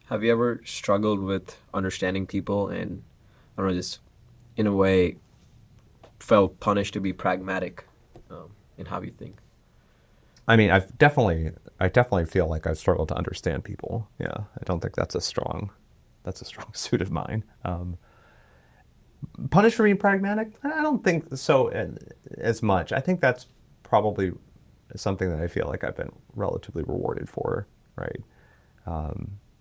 Have you ever struggled with understanding people and, I don't know, just in a way felt punished to be pragmatic in how you think? I mean, I definitely feel like I've struggled to understand people. Yeah, I don't think that's a strong suit of mine. Punished for being pragmatic? I don't think so as much. I think that's probably something that I feel like I've been relatively rewarded for, right?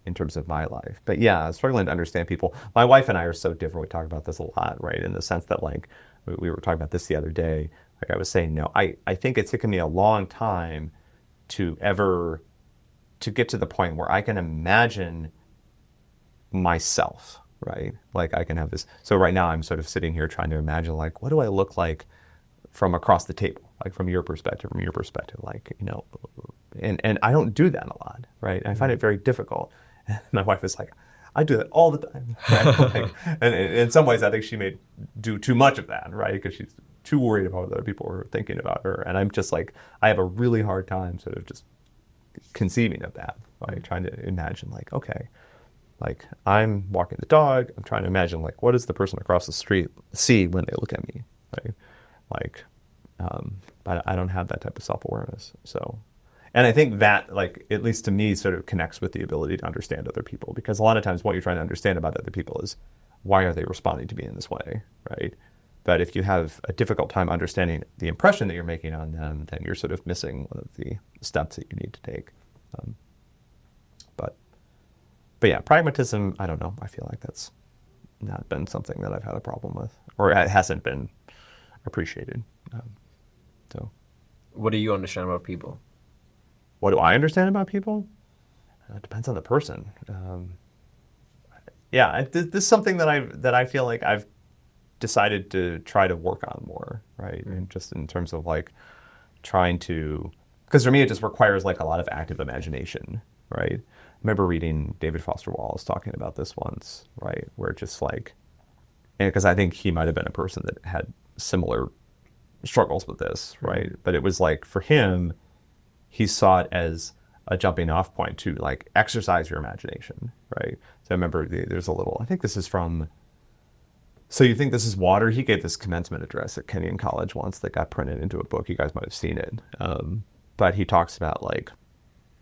In terms of my life. But yeah, struggling to understand people. My wife and I are so different. We talk about this a lot, right? In the sense that like we were talking about this the other day. Like I was saying, no, I think it's taken me a long time to ever to get to the point where I can imagine myself, right? Like I can have this. So right now I'm sort of sitting here trying to imagine like, what do I look like from across the table? Like from your perspective, like, and I don't do that a lot, right? I find it very difficult. And my wife is like, I do that all the time, right? Like, and in some ways I think she may do too much of that, right? Because she's too worried about what other people are thinking about her. And I'm just like, I have a really hard time sort of just conceiving of that, right? Trying to imagine like, okay, like I'm walking the dog. I'm trying to imagine like, what does the person across the street see when they look at me, right? Like, but I don't have that type of self-awareness. So, and I think that like, at least to me, sort of connects with the ability to understand other people, because a lot of times what you're trying to understand about other people is why are they responding to me in this way, right? But if you have a difficult time understanding the impression that you're making on them, then you're sort of missing one of the steps that you need to take. Um, but but yeah, pragmatism, I don't know. I feel like that's not been something that I've had a problem with, or it hasn't been appreciated. So, What do you understand about people? what do I understand about people? It depends on the person. Yeah, this is something that I feel like I've decided to try to work on more, right? And just in terms of like trying to, because for me it just requires like a lot of active imagination, right? I remember reading David Foster Wallace talking about this once, right? Where just like, and because I think he might have been a person that had similar struggles with this, right? But it was like for him, he saw it as a jumping off point to like exercise your imagination, right? So I remember there's a little, I think this is from, so you think this is water? He gave this commencement address at Kenyon College once that got printed into a book. You guys might have seen it. But he talks about like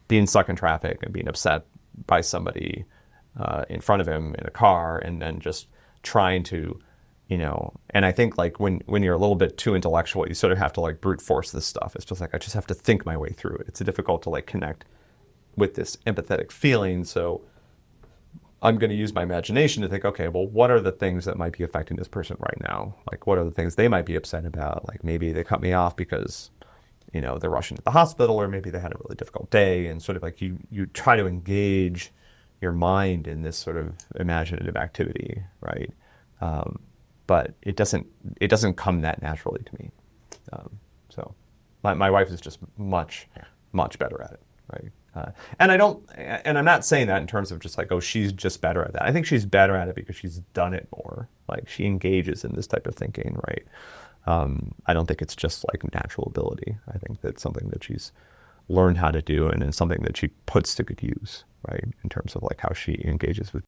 being stuck in traffic and being upset by somebody in front of him in a car, and then just trying to, and I think like when you're a little bit too intellectual, you sort of have to like brute force this stuff. It's just like, I just have to think my way through it. It's difficult to like connect with this empathetic feeling. So I'm going to use my imagination to think, okay, well, what are the things that might be affecting this person right now? Like, what are the things they might be upset about? Like, maybe they cut me off because, they're rushing to the hospital, or maybe they had a really difficult day. And sort of like you try to engage your mind in this sort of imaginative activity, right? But it doesn't come that naturally to me. So my wife is just much, much better at it, right? And I'm not saying that in terms of just like, oh, she's just better at that. I think she's better at it because she's done it more. Like she engages in this type of thinking, right? I don't think it's just like natural ability. I think that's something that she's learned how to do, and it's something that she puts to good use, right? In terms of like how she engages with